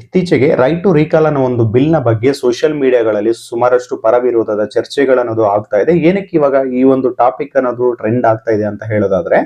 ಇತ್ತೀಚೆಗೆ right to recall ಅನ್ನೋ ಒಂದು ಬಿಲ್ ನ ಬಗ್ಗೆ ಸೋಷಿಯಲ್ ಮೀಡಿಯಾಗಳಲ್ಲಿ ಸುಮಾರಷ್ಟು ಪರವಿರೋಧದ ಚರ್ಚೆಗಳನ್ನೋದು ಆಗ್ತಾ ಇದೆ. ಏನಕ್ಕೆ ಇವಾಗ ಈ ಒಂದು ಟಾಪಿಕ್ ಅನ್ನೋದು ಟ್ರೆಂಡ್ ಆಗ್ತಾ ಇದೆ ಅಂತ ಹೇಳೋದಾದ್ರೆ,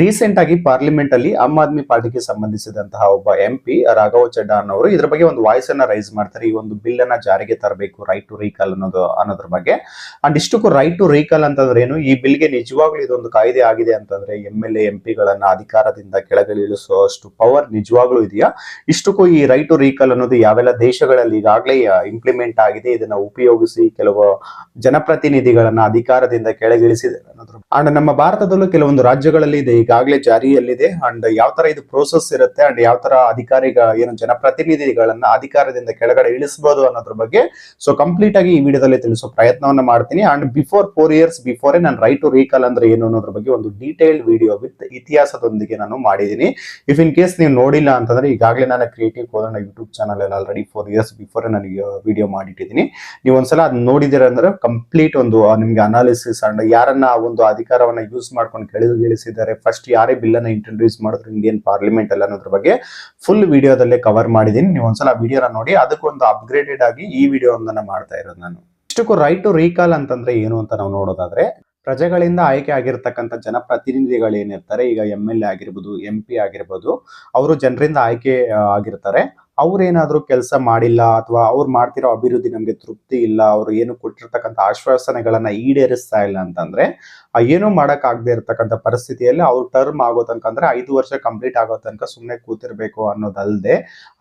ರೀಸೆಂಟ್ ಆಗಿ ಪಾರ್ಲಿಮೆಂಟ್ ಅಲ್ಲಿ ಆಮ್ ಆದ್ಮಿ ಪಾರ್ಟಿಗೆ ಸಂಬಂಧಿಸಿದಂತಹ ಒಬ್ಬ MP ರಾಘವ್ ಚಡ್ಡಾ ಅನ್ನೋರು ಇದ್ರ ಬಗ್ಗೆ ಒಂದು ವಾಯ್ಸ್ ಅನ್ನ ರೈಸ್ ಮಾಡ್ತಾರೆ. ಈ ಒಂದು ಬಿಲ್ ಅನ್ನ ಜಾರಿಗೆ ತರಬೇಕು, ರೈಟ್ ಟು ರೀಕಾಲ್ ಅನ್ನೋದ್ರ ಬಗ್ಗೆ. ಅಂಡ್ ಇಷ್ಟಕ್ಕೂ ರೈಟ್ ಟು ರೀಕಾಲ್ ಅಂತಂದ್ರೆ ಏನು, ಈ ಬಿಲ್ಗೆ ನಿಜವಾಗ್ಲೂ ಇದೊಂದು ಕಾಯ್ದೆ ಆಗಿದೆ ಅಂತಂದ್ರೆ MLA MP ಗಳನ್ನ ಅಧಿಕಾರದಿಂದ ಕೆಳಗಿಳಿಸುವಷ್ಟು ಪವರ್ ನಿಜವಾಗ್ಲೂ ಇದೆಯಾ? ಇಷ್ಟಕ್ಕೂ ಈ ರೈಟ್ ಟು ರೀಕಾಲ್ ಅನ್ನೋದು ಯಾವೆಲ್ಲ ದೇಶಗಳಲ್ಲಿ ಈಗಾಗಲೇ ಇಂಪ್ಲಿಮೆಂಟ್ ಆಗಿದೆ, ಇದನ್ನ ಉಪಯೋಗಿಸಿ ಕೆಲವು ಜನಪ್ರತಿನಿಧಿಗಳನ್ನ ಅಧಿಕಾರದಿಂದ ಕೆಳಗಿಳಿಸಿದ್ದಾರೆ ಅನ್ನೋದ್ರ ಅಂಡ್ ನಮ್ಮ ಭಾರತದಲ್ಲೂ ಕೆಲವೊಂದು ರಾಜ್ಯಗಳಲ್ಲಿ ಇದೆ ಈಗಾಗಲೇ ಜಾರಿಯಲ್ಲಿದೆ. ಅಂಡ್ ಯಾವ ತರ ಇದು ಪ್ರೋಸೆಸ್ ಇರುತ್ತೆ ಅಂಡ್ ಯಾವ ತರ ಏನು ಜನಪ್ರತಿನಿಧಿಗಳನ್ನ ಅಧಿಕಾರದಿಂದ ಕೆಳಗಡೆ ಇಳಿಸಬಹುದು ಅನ್ನೋದ್ರ ಬಗ್ಗೆ ಕಂಪ್ಲೀಟ್ ಆಗಿ ಈ ವಿಡಿಯೋದಲ್ಲಿ ತಿಳಿಸೋ ಪ್ರಯತ್ನವನ್ನ ಮಾಡ್ತೀನಿ. ಅಂಡ್ ಬಿಫೋರ್ 4 years ಬಿಫೋರ್ ನಾನು ರೈಟ್ ಟು ರೀಕಾಲ್ ಅಂದ್ರೆ ಏನು ಅನ್ನೋದ್ರ ಬಗ್ಗೆ ಒಂದು ಡೀಟೇಲ್ಡ್ ವಿಡಿಯೋ ವಿತ್ ಇತಿಹಾಸದೊಂದಿಗೆ ನಾನು ಮಾಡಿದ್ದೀನಿ. ಇಫ್ ಇನ್ ಕೇಸ್ ನೀವು ನೋಡಿಲ್ಲ ಅಂತಂದ್ರೆ ಈಗಾಗಲೇ ನಾನು ಕ್ರಿಯೇಟಿವ್ ಕೋಲನ ಯೂಟ್ಯೂಬ್ ಚಾನಲ್ ಅಲ್ಲಿ ಆಲ್ರೆಡಿ 4 years ಬಿಫೋರ್ ನನಗೆ ವಿಡಿಯೋ ಮಾಡಿಟ್ಟಿದ್ದೀನಿ. ನೀವು ಒಂದ್ಸಲ ಅದ್ ನೋಡಿದಿರ ಅಂದ್ರೆ ಕಂಪ್ಲೀಟ್ ಒಂದು ನಿಮ್ಗೆ ಅನಾಲಿಸಿಸ್ ಅಂಡ್ ಯಾರನ್ನ ಒಂದು ಅಧಿಕಾರವನ್ನ ಯೂಸ್ ಮಾಡ್ಕೊಂಡು ಕೆಳಗಿಳಿಸಿದ್ದಾರೆ, ಫಸ್ಟ್ ಯಾರೇ ಬಿಲ್ ಅನ್ನ ಇಂಟ್ರೊಡ್ಯೂಸ್ ಮಾಡಿದ್ರು ಇಂಡಿಯನ್ ಪಾರ್ಲಿಮೆಂಟ್ ಅಲ್ಲಿ ಅನ್ನೋದ್ರ ಬಗ್ಗೆ ಫುಲ್ ವಿಡಿಯೋದಲ್ಲೇ ಕವರ್ ಮಾಡಿದ್ದೀನಿ. ನೀವು ಒಂದ್ಸಲ ವಿಡಿಯೋನ ನೋಡಿ, ಅದಕ್ಕೊಂದು ಅಪ್ಗ್ರೇಡೆಡ್ ಆಗಿ ಈ ವಿಡಿಯೋ ಒಂದನ್ನ ಮಾಡ್ತಾ ಇರೋದು ನಾನು. ಇಷ್ಟಕ್ಕೂ ರೈಟ್ ಟು ರೀಕಾಲ್ ಅಂತಂದ್ರೆ ಏನು ಅಂತ ನಾವು ನೋಡೋದಾದ್ರೆ, ಪ್ರಜೆಗಳಿಂದ ಆಯ್ಕೆ ಆಗಿರ್ತಕ್ಕಂಥ ಜನಪ್ರತಿನಿಧಿಗಳು ಏನಿರ್ತಾರೆ, ಈಗ MLA ಆಗಿರ್ಬೋದು, MP ಆಗಿರ್ಬೋದು, ಅವರು ಜನರಿಂದ ಆಯ್ಕೆ ಆಗಿರ್ತಾರೆ. ಅವ್ರೇನಾದ್ರೂ ಕೆಲಸ ಮಾಡಿಲ್ಲ ಅಥವಾ ಅವ್ರು ಮಾಡ್ತಿರೋ ಅಭಿವೃದ್ಧಿ ನಮ್ಗೆ ತೃಪ್ತಿ ಇಲ್ಲ, ಅವ್ರು ಏನು ಕೊಟ್ಟಿರ್ತಕ್ಕಂಥ ಆಶ್ವಾಸನೆಗಳನ್ನ ಈಡೇರಿಸ್ತಾ ಇಲ್ಲ ಅಂತಂದ್ರೆ, ಏನು ಮಾಡಕ್ ಆಗದೆ ಇರತಕ್ಕಂಥ ಪರಿಸ್ಥಿತಿಯಲ್ಲಿ ಅವ್ರ ಟರ್ಮ್ ಆಗೋ ತನಕ ಅಂದ್ರೆ 5 ವರ್ಷ ಕಂಪ್ಲೀಟ್ ಆಗೋ ತನಕ ಸುಮ್ನೆ ಕೂತಿರ್ಬೇಕು ಅನ್ನೋದಲ್ಲದೆ,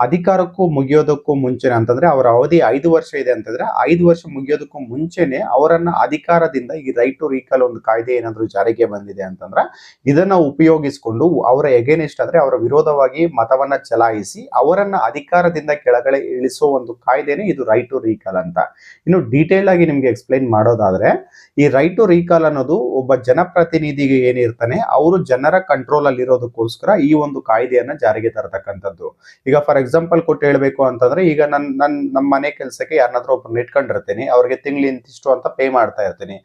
ಅಧಿಕಾರಕ್ಕೂ ಮುಗಿಯೋದಕ್ಕೂ ಮುಂಚೆನೆ ಅಂತಂದ್ರೆ ಅವರ ಅವಧಿ 5 ವರ್ಷ ಇದೆ ಅಂತಂದ್ರೆ 5 ವರ್ಷ ಮುಗಿಯೋದಕ್ಕೂ ಮುಂಚೆನೆ ಅವರನ್ನ ಅಧಿಕಾರದಿಂದ ಈ ರೈಟ್ ಟು ರೀಕಾಲ್ ಒಂದು ಕಾಯ್ದೆ ಏನಾದ್ರು ಜಾರಿಗೆ ಬಂದಿದೆ ಅಂತಂದ್ರೆ ಇದನ್ನ ಉಪಯೋಗಿಸಿಕೊಂಡು ಅವರ ಎಗೇನೆಸ್ಟ್ ಅಂದ್ರೆ ಅವರ ವಿರೋಧವಾಗಿ ಮತವನ್ನ ಚಲಾಯಿಸಿ ಅವರನ್ನ ಅಧಿಕಾರದಿಂದ ಕೆಳಗಡೆ ಇಳಿಸೋ ಒಂದು ಕಾಯ್ದೆನೇ ಇದು ರೈಟ್ ಟು ರೀಕಾಲ್ ಅಂತ. ಇನ್ನು ಡೀಟೇಲ್ ಆಗಿ ನಿಮ್ಗೆ ಎಕ್ಸ್ಪ್ಲೈನ್ ಮಾಡೋದಾದ್ರೆ, ಈ ರೈಟ್ ಟು ರೀಕಾಲ್ ಅನ್ನೋದು ಒಬ್ಬ ಜನಪ್ರತಿನಿಧಿಗೆ ಏನಿರ್ತಾನೆ ಅವರು ಜನರ ಕಂಟ್ರೋಲ್ ಅಲ್ಲಿ ಇರೋದಕ್ಕೋಸ್ಕರ ಈ ಒಂದು ಕಾಯ್ದೆಯನ್ನ ಜಾರಿಗೆ ತರತಕ್ಕಂಥದ್ದು. ಈಗ ಫಾರ್ ಎಕ್ಸಾಂಪಲ್ ಕೊಟ್ಟು ಹೇಳ್ಬೇಕು ಅಂತಂದ್ರೆ, ಈಗ ನಮ್ಮ ಮನೆ ಕೆಲಸಕ್ಕೆ ಯಾರನ್ನಾದ್ರೂ ಒಬ್ಬರು ಇಟ್ಕೊಂಡಿರ್ತೀನಿ, ಅವ್ರಿಗೆ ತಿಂಗ್ಳು ಇಂತಿಷ್ಟು ಅಂತ ಪೇ ಮಾಡ್ತಾ ಇರ್ತೀನಿ.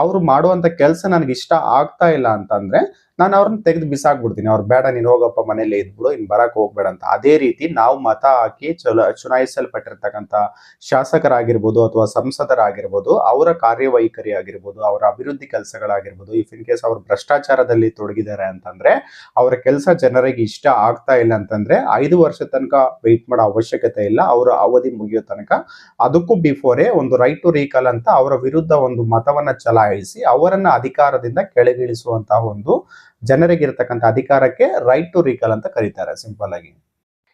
ಅವ್ರು ಮಾಡುವಂತ ಕೆಲಸ ನನಗೆ ಇಷ್ಟ ಆಗ್ತಾ ಇಲ್ಲ ಅಂತಂದ್ರೆ ನಾನು ಅವ್ರನ್ನ ತೆಗೆದು ಬಿಸಾಕ್ಬಿಡ್ತೀನಿ. ಅವ್ರು ಬೇಡ ನೀನು ಹೋಗಪ್ಪ ಮನೇಲಿ ಇದ್ಬಿಡು, ಇನ್ ಬರಕ್ ಹೋಗ್ಬೇಡ ಅಂತ. ಅದೇ ರೀತಿ ನಾವು ಮತ ಹಾಕಿ ಚುನಾಯಿಸಲ್ಪಟ್ಟಿರ್ತಕ್ಕಂಥ ಶಾಸಕರಾಗಿರ್ಬೋದು ಅಥವಾ ಸಂಸದರಾಗಿರ್ಬೋದು, ಅವರ ಕಾರ್ಯವೈಖರಿ ಆಗಿರ್ಬೋದು, ಅವರ ಅಭಿವೃದ್ಧಿ ಕೆಲಸಗಳಾಗಿರ್ಬೋದು, ಇಫ್ ಇನ್ ಕೇಸ್ ಅವ್ರು ಭ್ರಷ್ಟಾಚಾರದಲ್ಲಿ ತೊಡಗಿದ್ದಾರೆ ಅಂತಂದ್ರೆ, ಅವರ ಕೆಲಸ ಜನರಿಗೆ ಇಷ್ಟ ಆಗ್ತಾ ಇಲ್ಲ ಅಂತಂದ್ರೆ 5 ವರ್ಷ ತನಕ ವೆಯ್ಟ್ ಮಾಡೋ ಅವಶ್ಯಕತೆ ಇಲ್ಲ. ಅವರ ಅವಧಿ ಮುಗಿಯೋ ತನಕ ಅದಕ್ಕೂ ಬಿಫೋರೇ ಒಂದು ರೈಟ್ ಟು ರೀಕಾಲ್ ಅಂತ ಅವರ ವಿರುದ್ಧ ಒಂದು ಮತವನ್ನ ಚಲಾಯಿಸಿ ಅವರನ್ನ ಅಧಿಕಾರದಿಂದ ಕೆಳಗಿಳಿಸುವಂತಹ ಒಂದು ಜನರಿಗಿರ್ತಕ್ಕಂಥ ಅಧಿಕಾರಕ್ಕೆ ರೈಟ್ ಟು ರೀಕಾಲ್ ಅಂತ ಕರೀತಾರೆ ಸಿಂಪಲ್ ಆಗಿ.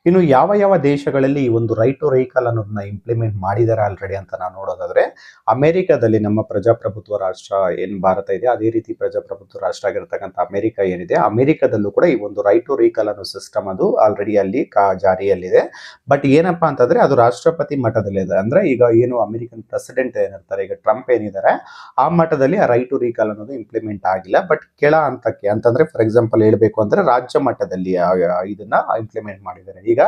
ಇನ್ನು ಯಾವ ಯಾವ ದೇಶಗಳಲ್ಲಿ ಈ ಒಂದು ರೈಟ್ ಟು ರೀಕಾಲ್ ಅನ್ನೋದನ್ನ ಇಂಪ್ಲಿಮೆಂಟ್ ಮಾಡಿದ್ದಾರೆ ಆಲ್ರೆಡಿ ಅಂತ ನಾವು ನೋಡೋದಾದ್ರೆ, ಅಮೆರಿಕದಲ್ಲಿ ನಮ್ಮ ಪ್ರಜಾಪ್ರಭುತ್ವ ರಾಷ್ಟ್ರ ಏನ್ ಭಾರತ ಇದೆ, ಅದೇ ರೀತಿ ಪ್ರಜಾಪ್ರಭುತ್ವ ರಾಷ್ಟ್ರ ಆಗಿರ್ತಕ್ಕಂಥ ಅಮೆರಿಕ ಏನಿದೆ, ಅಮೆರಿಕದಲ್ಲೂ ಕೂಡ ಈ ಒಂದು ರೈಟ್ ಟು ರೀಕಾಲ್ ಅನ್ನೋ ಸಿಸ್ಟಮ್ ಅದು ಆಲ್ರೆಡಿ ಅಲ್ಲಿ ಜಾರಿಯಲ್ಲಿದೆ. ಬಟ್ ಏನಪ್ಪಾ ಅಂತಂದ್ರೆ ಅದು ರಾಷ್ಟ್ರಪತಿ ಮಟ್ಟದಲ್ಲಿದೆ. ಅಂದ್ರೆ ಈಗ ಏನು ಅಮೆರಿಕನ್ ಪ್ರೆಸಿಡೆಂಟ್ ಏನಿರ್ತಾರೆ, ಈಗ ಟ್ರಂಪ್ ಏನಿದ್ದಾರೆ, ಆ ಮಟ್ಟದಲ್ಲಿ ಆ ರೈಟ್ ಟು ರೀಕಾಲ್ ಅನ್ನೋದು ಇಂಪ್ಲಿಮೆಂಟ್ ಆಗಿಲ್ಲ. ಬಟ್ ಕೆಳ ಹಂತಕ್ಕೆ ಅಂತಂದ್ರೆ ಫಾರ್ ಎಕ್ಸಾಂಪಲ್ ಹೇಳ್ಬೇಕು ಅಂದ್ರೆ ರಾಜ್ಯ ಮಟ್ಟದಲ್ಲಿ ಇದನ್ನ ಇಂಪ್ಲಿಮೆಂಟ್ ಮಾಡಿದ್ದಾರೆ. ಈಗ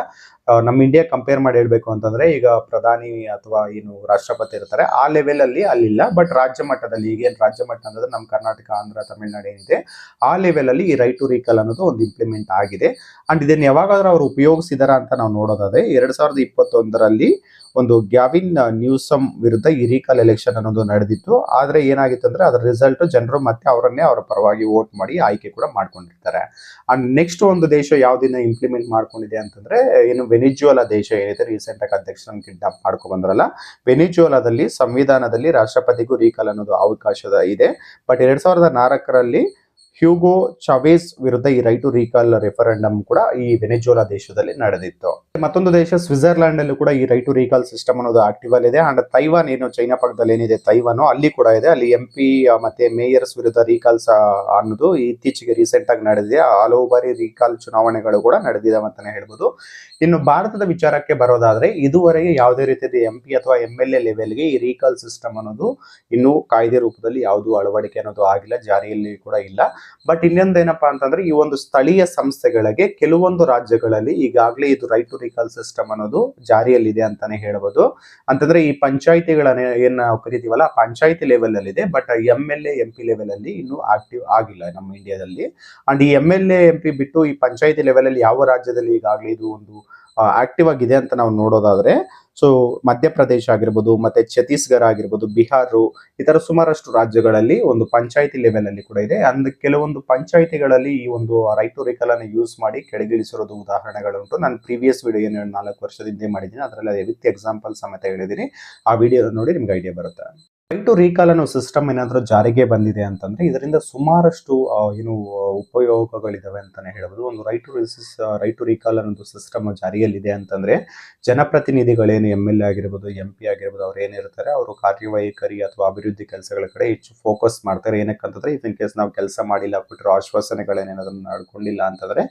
ನಮ್ಮ ಇಂಡಿಯಾ ಕಂಪೇರ್ ಮಾಡಿ ಹೇಳ್ಬೇಕು ಅಂತಂದ್ರೆ, ಈಗ ಪ್ರಧಾನಿ ಅಥವಾ ಏನು ರಾಷ್ಟ್ರಪತಿ ಇರ್ತಾರೆ ಆ ಲೆವೆಲ್ ಅಲ್ಲಿ ಅಲ್ಲಿಲ್ಲ. ಬಟ್ ರಾಜ್ಯ ಮಟ್ಟದಲ್ಲಿ, ಈಗೇನು ರಾಜ್ಯ ಮಟ್ಟ ಅಂದ್ರೆ ನಮ್ಮ ಕರ್ನಾಟಕ, ಆಂಧ್ರ, ತಮಿಳುನಾಡು ಏನಿದೆ ಆ ಲೆವೆಲ್ ಅಲ್ಲಿ ಈ ರೈಟ್ ಟು ರೀಕಾಲ್ ಅನ್ನೋದು ಒಂದು ಇಂಪ್ಲಿಮೆಂಟ್ ಆಗಿದೆ. ಅಂಡ್ ಇದನ್ನ ಯಾವಾಗಾದ್ರೂ ಅವ್ರು ಉಪಯೋಗಿಸಿದಾರ ಅಂತ ನಾವು ನೋಡೋದಾದ್ರೆ 2021ರಲ್ಲಿ ಒಂದು ಗ್ಯಾವಿನ್ ನ್ಯೂಸಮ್ ವಿರುದ್ಧ ಈ ರೀಕಾಲ್ ಎಲೆಕ್ಷನ್ ಅನ್ನೋದು ನಡೆದಿತ್ತು. ಆದ್ರೆ ಏನಾಗಿತ್ತು ಅಂದ್ರೆ ಅದರ ರಿಸಲ್ಟ್ ಜನರು ಮತ್ತೆ ಅವರನ್ನೇ ಅವರ ಪರವಾಗಿ ವೋಟ್ ಮಾಡಿ ಆಯ್ಕೆ ಕೂಡ ಮಾಡ್ಕೊಂಡಿರ್ತಾರೆ. ಅಂಡ್ ನೆಕ್ಸ್ಟ್ ಒಂದು ದೇಶ ಯಾವ್ದನ್ನ ಇಂಪ್ಲಿಮೆಂಟ್ ಮಾಡ್ಕೊಂಡಿದೆ ಅಂತಂದ್ರೆ, ಏನು ವೆನಿಜುವಲಾ ದೇಶ ಏನಿದೆ, ರೀಸೆಂಟ್ ಆಗಿ ಅಧ್ಯಕ್ಷರನ್ನ ಕಿಡ್ನಾಪ್ ಮಾಡ್ಕೊ ಬಂದ್ರಲ್ಲ, ವೆನಿಜುವಲಾದಲ್ಲಿ ಸಂವಿಧಾನದಲ್ಲಿ ರಾಷ್ಟ್ರಪತಿಗೂ ರೀಕಾಲ್ ಅನ್ನೋದು ಅವಕಾಶ ಇದೆ. ಬಟ್ 2004ರಲ್ಲಿ ಹ್ಯೂಗೋ ಚಾವೇಸ್ ವಿರುದ್ಧ ಈ ರೈಟ್ ಟು ರೀಕಾಲ್ ರೆಫರೆಂಡಮ್ ಕೂಡ ಈ ವೆನೆಜುವೆಲಾ ದೇಶದಲ್ಲಿ ನಡೆದಿತ್ತು. ಮತ್ತೊಂದು ದೇಶ ಸ್ವಿಟ್ಜರ್ಲ್ಯಾಂಡ್ ಅಲ್ಲೂ ಕೂಡ ಈ ರೈಟ್ ಟು ರೀಕಾಲ್ ಸಿಸ್ಟಮ್ ಅನ್ನೋದು ಆಕ್ಟಿವ್ ಅಲ್ಲಿ ಇದೆ. ಅಂಡ್ ತೈವಾನ್ ಏನು ಚೈನಾ ಪಕ್ಕದಲ್ಲಿ ಏನಿದೆ ತೈವಾನ್, ಅಲ್ಲಿ ಕೂಡ ಇದೆ. ಅಲ್ಲಿ MP ಮತ್ತೆ ಮೇಯರ್ಸ್ ವಿರುದ್ಧ ರೀಕಾಲ್ಸ್ ಅನ್ನೋದು ಇತ್ತೀಚೆಗೆ ರೀಸೆಂಟ್ ಆಗಿ ನಡೆದಿದೆ. ಹಲವು ಬಾರಿ ರೀಕಾಲ್ ಚುನಾವಣೆಗಳು ಕೂಡ ನಡೆದಿದ್ದಾವೆ ಅಂತಾನೆ ಹೇಳ್ಬೋದು. ಇನ್ನು ಭಾರತದ ವಿಚಾರಕ್ಕೆ ಬರೋದಾದ್ರೆ, ಇದುವರೆಗೆ ಯಾವುದೇ ರೀತಿಯ MP ಅಥವಾ MLA ಲೆವೆಲ್ಗೆ ಈ ರೀಕಾಲ್ ಸಿಸ್ಟಮ್ ಅನ್ನೋದು ಇನ್ನು ಕಾಯ್ದೆ ರೂಪದಲ್ಲಿ ಯಾವುದು ಅಳವಡಿಕೆ ಅನ್ನೋದು ಆಗಿಲ್ಲ, ಜಾರಿಯಲ್ಲಿ ಕೂಡ ಇಲ್ಲ. ಬಟ್ ಇನ್ನೊಂದೇನಪ್ಪಾ ಅಂತಂದ್ರೆ, ಈ ಒಂದು ಸ್ಥಳೀಯ ಸಂಸ್ಥೆಗಳಿಗೆ ಕೆಲವೊಂದು ರಾಜ್ಯಗಳಲ್ಲಿ ಈಗಾಗಲೇ ಇದು ರೈಟ್ ಟು ರೀಕಾಲ್ ಸಿಸ್ಟಮ್ ಅನ್ನೋದು ಜಾರಿಯಲ್ಲಿದೆ ಅಂತಾನೆ ಹೇಳ್ಬೋದು. ಅಂತಂದ್ರೆ ಈ ಪಂಚಾಯಿತಿಗಳನ್ನ ಏನ್ ನಾವು ಕರಿತೀವಲ್ಲ, ಪಂಚಾಯಿತಿ ಲೆವೆಲ್ ಅಲ್ಲಿ ಇದೆ. ಬಟ್ MLA MP ಲೆವೆಲ್ ಅಲ್ಲಿ ಇನ್ನೂ ಆಕ್ಟಿವ್ ಆಗಿಲ್ಲ ನಮ್ಮ ಇಂಡಿಯಾದಲ್ಲಿ. ಅಂಡ್ ಈ MLA MP ಬಿಟ್ಟು ಈ ಪಂಚಾಯಿತಿ ಲೆವೆಲ್ ಅಲ್ಲಿ ಯಾವ ರಾಜ್ಯದಲ್ಲಿ ಈಗಾಗಲೇ ಇದು ಒಂದು ಆಕ್ಟಿವ್ ಆಗಿದೆ ಅಂತ ನಾವು ನೋಡೋದಾದ್ರೆ ಸೊ ಮಧ್ಯಪ್ರದೇಶ ಆಗಿರ್ಬೋದು ಮತ್ತೆ ಛತ್ತೀಸ್ಗಢ ಆಗಿರ್ಬೋದು ಬಿಹಾರ ಈ ತರ ಸುಮಾರಷ್ಟು ರಾಜ್ಯಗಳಲ್ಲಿ ಒಂದು ಪಂಚಾಯತಿ ಲೆವೆಲ್ ಅಲ್ಲಿ ಕೂಡ ಇದೆ. ಅಂದ್ ಕೆಲವೊಂದು ಪಂಚಾಯತಿಗಳಲ್ಲಿ ಈ ಒಂದು ರೈಟ್ ಟು ರಿಕಾಲ್ ಅನ್ನು ಯೂಸ್ ಮಾಡಿ ಕೆಳಗಿಳಿಸಿರೋದು ಉದಾಹರಣೆಗಳುಂಟು. ನಾನು ಪ್ರೀವಿಯಸ್ ವಿಡಿಯೋ ಏನು 4 ವರ್ಷದಿಂದ ಮಾಡಿದ್ದೀನಿ ಅದರಲ್ಲಿ ವಿತ್ ಎಕ್ಸಾಂಪಲ್ ಸಮೇತ ಹೇಳಿದ್ದೀನಿ. ಆ ವಿಡಿಯೋ ನೋಡಿ ನಿಮ್ಗೆ ಐಡಿಯಾ ಬರುತ್ತೆ. ರೈಟ್ ಟು ರೀಕಾಲ್ ಅನ್ನೋ ಸಿಸ್ಟಮ್ ಏನಾದರೂ ಜಾರಿಗೆ ಬಂದಿದೆ ಅಂತಂದ್ರೆ ಇದರಿಂದ ಸುಮಾರಷ್ಟು ಉಪಯೋಗಗಳಿದಾವೆ ಅಂತಾನೆ ಹೇಳ್ಬೋದು. ಒಂದು ರೈಟ್ ಟು ರೀಕಾಲ್ ಅನ್ನೋದು ಸಿಸ್ಟಮ್ ಜಾರಿಯಲ್ಲಿದೆ ಅಂತಂದ್ರೆ ಜನಪ್ರತಿನಿಧಿಗಳೇನು MLA ಆಗಿರ್ಬೋದು MP ಆಗಿರ್ಬೋದು ಅವ್ರು ಏನಿರ್ತಾರೆ ಅವರು ಕಾರ್ಯವೈಖರಿ ಅಥವಾ ಅಭಿವೃದ್ಧಿ ಕೆಲಸಗಳ ಕಡೆ ಹೆಚ್ಚು ಫೋಕಸ್ ಮಾಡ್ತಾರೆ. ಏನಕ್ಕಂತಂದ್ರೆ ಇನ್ ಕೇಸ್ ನಾವು ಕೆಲಸ ಮಾಡಿಲ್ಲ ಕೊಟ್ಟಿರೋ ಆಶ್ವಾಸನೆಗಳೇನೇನಾದ್ರೂ ನಡ್ಕೊಂಡಿಲ್ಲ ಅಂತಂದ್ರೆ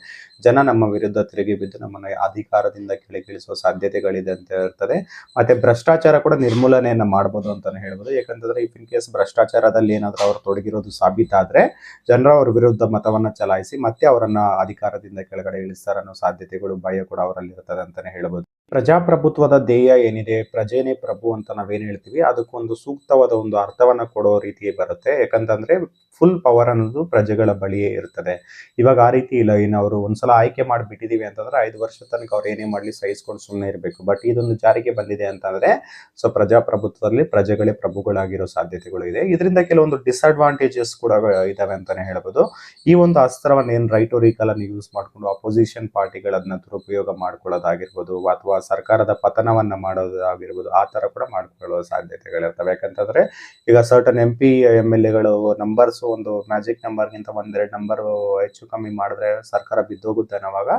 ಜನ ನಮ್ಮ ವಿರುದ್ಧ ತಿರುಗಿ ಬಿದ್ದು ನಮ್ಮನ್ನ ಅಧಿಕಾರದಿಂದ ಕೆಳಗಿಳಿಸುವ ಸಾಧ್ಯತೆಗಳಿದೆ ಅಂತ ಇರ್ತದೆ. ಮತ್ತೆ ಭ್ರಷ್ಟಾಚಾರ ಕೂಡ ನಿರ್ಮೂಲನೆಯನ್ನ ಮಾಡ್ಬೋದು ಅಂತಾನೆ ಹೇಳ್ಬೋದು. ಯಾಕಂತಂದ್ರೆ ಇನ್ ಕೇಸ್ ಭ್ರಷ್ಟಾಚಾರದಲ್ಲಿ ಏನಾದ್ರೂ ಅವ್ರು ತೊಡಗಿರೋದು ಸಾಬೀತಾದ್ರೆ ಜನರು ಅವ್ರ ವಿರುದ್ಧ ಮತವನ್ನ ಚಲಾಯಿಸಿ ಮತ್ತೆ ಅವರನ್ನ ಅಧಿಕಾರದಿಂದ ಕೆಳಗಡೆ ಇಳಿಸ್ತಾರ ಅನ್ನೋ ಸಾಧ್ಯತೆಗಳು ಭಯ ಕೂಡ ಅವರಲ್ಲಿ ಇರ್ತದೆ ಅಂತಾನೆ ಹೇಳ್ಬೋದು. ಪ್ರಜಾಪ್ರಭುತ್ವದ ಧ್ಯೇಯ ಏನಿದೆ ಪ್ರಜೆನೇ ಪ್ರಭು ಅಂತ ನಾವೇನ್ ಹೇಳ್ತೀವಿ ಅದಕ್ಕೊಂದು ಸೂಕ್ತವಾದ ಒಂದು ಅರ್ಥವನ್ನ ಕೊಡೋ ರೀತಿ ಬರುತ್ತೆ. ಯಾಕಂತಂದ್ರೆ ಫುಲ್ ಪವರ್ ಅನ್ನೋದು ಪ್ರಜೆಗಳ ಬಳಿಯೇ ಇರ್ತದೆ. ಇವಾಗ ಆ ರೀತಿ ಇಲ್ಲ. ಇನ್ನು ಅವರು ಒಂದ್ಸಲ ಆಯ್ಕೆ ಮಾಡಿಬಿಟ್ಟಿದೀವಿ ಅಂತಂದ್ರೆ 5 ವರ್ಷ ತನಕ ಅವ್ರು ಏನೇ ಮಾಡ್ಲಿ ಸಹಿಸ್ಕೊಂಡು ಸುಮ್ಮನೆ ಇರಬೇಕು. ಬಟ್ ಇದೊಂದು ಜಾರಿಗೆ ಬಂದಿದೆ ಅಂತಂದ್ರೆ ಸೊ ಪ್ರಜಾಪ್ರಭುತ್ವದಲ್ಲಿ ಪ್ರಜೆಗಳೇ ಪ್ರಭುಗಳಾಗಿರೋ ಸಾಧ್ಯತೆಗಳು ಇದೆ. ಇದರಿಂದ ಕೆಲವೊಂದು ಡಿಸ್ಅಡ್ವಾಂಟೇಜಸ್ ಕೂಡ ಇದಾವೆ ಅಂತಾನೆ ಹೇಳ್ಬೋದು. ಈ ಒಂದು ಅಸ್ತ್ರವನ್ನ ಏನ್ ರೈಟ್ ಟು ರೀಕಾಲ್ ಅನ್ನು ಯೂಸ್ ಮಾಡ್ಕೊಂಡು ಅಪೋಸಿಷನ್ ಪಾರ್ಟಿಗಳನ್ನ ದುರುಪಯೋಗ ಮಾಡ್ಕೊಳ್ಳೋದಾಗಿರ್ಬೋದು ಅಥವಾ ಸರ್ಕಾರದ ಪತನವನ್ನ ಮಾಡೋದಾಗಿರ್ಬೋದು ಆ ತರ ಕೂಡ ಮಾಡ್ಕೊಳ್ಳೋ ಸಾಧ್ಯತೆಗಳಿರ್ತವೆ. ಯಾಕಂತಂದ್ರೆ ಈಗ ಸರ್ಟನ್ MP MLAಗಳು ನಂಬರ್ಸ್ ಒಂದು ಮ್ಯಾಜಿಕ್ ನಂಬರ್ಗಿಂತ 1-2 ನಂಬರ್ ಹೆಚ್ಚು ಕಮ್ಮಿ ಮಾಡಿದ್ರೆ ಸರ್ಕಾರ ಬಿದ್ದೋಗುತ್ತೆ ಅನ್ನೋವಾಗ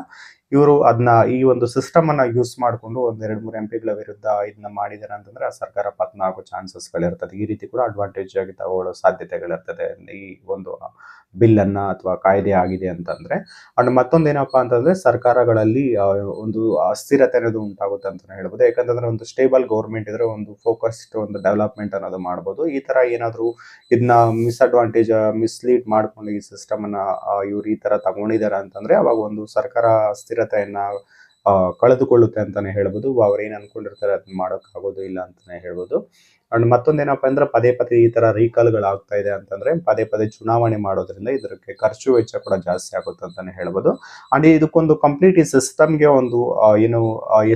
ಇವರು ಅದನ್ನ ಈ ಒಂದು ಸಿಸ್ಟಮ್ ಅನ್ನ ಯೂಸ್ ಮಾಡಿಕೊಂಡು 1-2-3 MPಗಳ ವಿರುದ್ಧ ಇದನ್ನ ಮಾಡಿದಾರೆ ಅಂತಂದ್ರೆ ಆ ಸರ್ಕಾರ ಪತನ ಆಗೋ ಚಾನ್ಸಸ್ಗಳಿರ್ತದೆ. ಈ ರೀತಿ ಕೂಡ ಅಡ್ವಾಂಟೇಜ್ ಆಗಿ ತಗೊಳ್ಳೋ ಸಾಧ್ಯತೆಗಳಿರ್ತದೆ ಈ ಒಂದು ಬಿಲ್ ಅನ್ನ ಅಥವಾ ಕಾಯ್ದೆ ಆಗಿದೆ ಅಂತಂದ್ರೆ. ಅಂಡ್ ಮತ್ತೊಂದೇನಪ್ಪಾ ಅಂತಂದ್ರೆ ಸರ್ಕಾರಗಳಲ್ಲಿ ಒಂದು ಅಸ್ಥಿರತೆ ಅನ್ನೋದು ಉಂಟಾಗುತ್ತೆ ಅಂತಾನೆ ಹೇಳ್ಬೋದು. ಯಾಕಂತಂದ್ರೆ ಒಂದು ಸ್ಟೇಬಲ್ ಗೌರ್ಮೆಂಟ್ ಇದ್ರೆ ಒಂದು ಫೋಕಸ್ಡ್ ಒಂದು ಡೆವಲಪ್ಮೆಂಟ್ ಅನ್ನೋದು ಮಾಡ್ಬೋದು. ಈ ತರ ಏನಾದ್ರು ಇದನ್ನ ಮಿಸ್ಲೀಡ್ ಮಾಡ್ಕೊಂಡು ಈ ಸಿಸ್ಟಮ್ ಅನ್ನ ಇವ್ರು ಈ ತರ ತಗೊಂಡಿದ್ದಾರೆ ಅಂತಂದ್ರೆ ಅವಾಗ ಒಂದು ಸರ್ಕಾರ ಸ್ಥಿರತೆಯನ್ನ ಕಳೆದುಕೊಳ್ಳುತ್ತೆ ಅಂತಾನೆ ಹೇಳ್ಬೋದು. ಅವ್ರು ಏನ್ ಅನ್ಕೊಂಡಿರ್ತಾರೆ ಅದನ್ನ ಮಾಡೋಕ್ ಆಗೋದು ಇಲ್ಲ ಅಂತಾನೆ ಹೇಳ್ಬೋದು. ಅಂಡ್ ಮತ್ತೊಂದೇನಪ್ಪ ಅಂದ್ರೆ ಪದೇ ಈ ತರ ರೀಕಾಲ್ಗಳು ಆಗ್ತಾ ಇದೆ ಅಂತಂದ್ರೆ ಪದೇ ಚುನಾವಣೆ ಮಾಡೋದ್ರಿಂದ ಇದಕ್ಕೆ ಖರ್ಚು ವೆಚ್ಚ ಕೂಡ ಜಾಸ್ತಿ ಆಗುತ್ತೆ ಅಂತಾನೆ ಹೇಳ್ಬೋದು. ಅಂಡ್ ಇದಕ್ಕೊಂದು ಕಂಪ್ಲೀಟ್ ಈ ಸಿಸ್ಟಮ್ಗೆ ಒಂದು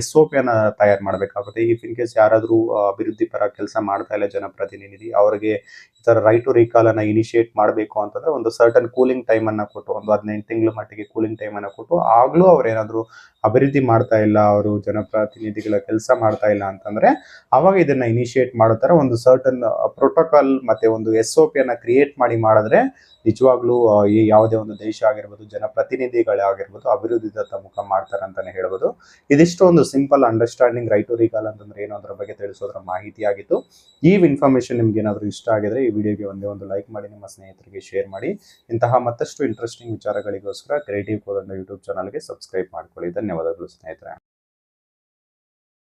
SOP ಅನ್ನ ತಯಾರು ಮಾಡ್ಬೇಕಾಗುತ್ತೆ. ಇಫ್ ಇನ್ ಕೇಸ್ ಯಾರಾದ್ರೂ ಅಭಿವೃದ್ಧಿ ಪರ ಕೆಲಸ ಮಾಡ್ತಾ ಇಲ್ಲ ಜನಪ್ರತಿನಿಧಿ ಅವರಿಗೆ ಈ ತರ ರೈಟ್ ಟು ರೀಕಾಲ್ ಅನ್ನ ಇನಿಶಿಯೇಟ್ ಮಾಡಬೇಕು ಅಂತಂದ್ರೆ ಒಂದು ಸರ್ಟನ್ ಕೂಲಿಂಗ್ ಟೈಮ್ ಅನ್ನ ಕೊಟ್ಟು ಒಂದು 15 ತಿಂಗಳ ಮಟ್ಟಿಗೆ ಕೂಲಿಂಗ್ ಟೈಮ್ ಅನ್ನ ಕೊಟ್ಟು ಆಗ್ಲೂ ಅವ್ರು ಏನಾದ್ರು ಅಭಿವೃದ್ಧಿ ಮಾಡ್ತಾ ಇಲ್ಲ ಅವರು ಜನಪ್ರತಿನಿಧಿಗಳ ಕೆಲಸ ಮಾಡ್ತಾ ಇಲ್ಲ ಅಂತಂದ್ರೆ ಅವಾಗ ಇದನ್ನ ಇನಿಶಿಯೇಟ್ ಮಾಡುತ್ತಾರೆ. ಒಂದು ಸರ್ಟನ್ ಪ್ರೋಟೋಕಾಲ್ ಮತ್ತೆ ಒಂದು SOP ಅನ್ನ ಕ್ರಿಯೇಟ್ ಮಾಡಿದ್ರೆ ನಿಜವಾಗ್ಲೂ ಈ ಯಾವುದೇ ಒಂದು ದೇಶ ಆಗಿರ್ಬೋದು ಜನಪ್ರತಿನಿಧಿಗಳಾಗಿರ್ಬೋದು ಅಭಿವೃದ್ಧಿದತ್ತ ಮುಖ ಮಾಡ್ತಾರೆ ಅಂತಾನೆ ಹೇಳ್ಬೋದು. ಇದಿಷ್ಟು ಒಂದು simple understanding right to recall ಅಂತಂದ್ರೆ ಏನು ಅದರ ಬಗ್ಗೆ ತಿಳಿಸೋದ್ರ ಮಾಹಿತಿ ಆಗಿತ್ತು. ಈ ಇನ್ಫಾರ್ಮೇಶನ್ ನಿಮ್ಗೆ ಏನಾದ್ರು ಇಷ್ಟ ಆಗಿದ್ರೆ ಈ ವಿಡಿಯೋಗೆ ಒಂದು ಲೈಕ್ ಮಾಡಿ ನಿಮ್ಮ ಸ್ನೇಹಿತರಿಗೆ ಶೇರ್ ಮಾಡಿ. ಇಂತಹ ಮತ್ತಷ್ಟು ಇಂಟ್ರೆಸ್ಟಿಂಗ್ ವಿಚಾರಗಳಿಗೋಸ್ಕರ ಕ್ರಿಯೇಟಿವ್ ಕೋದಂಡ ಯೂಟ್ಯೂಬ್ ಚಾನಲ್ಗೆ ಸಬ್ಸ್ಕ್ರೈಬ್ ಮಾಡ್ಕೊಳ್ಳಿ. ಧನ್ಯವಾದಗಳು ಸ್ನೇಹಿತರೆ.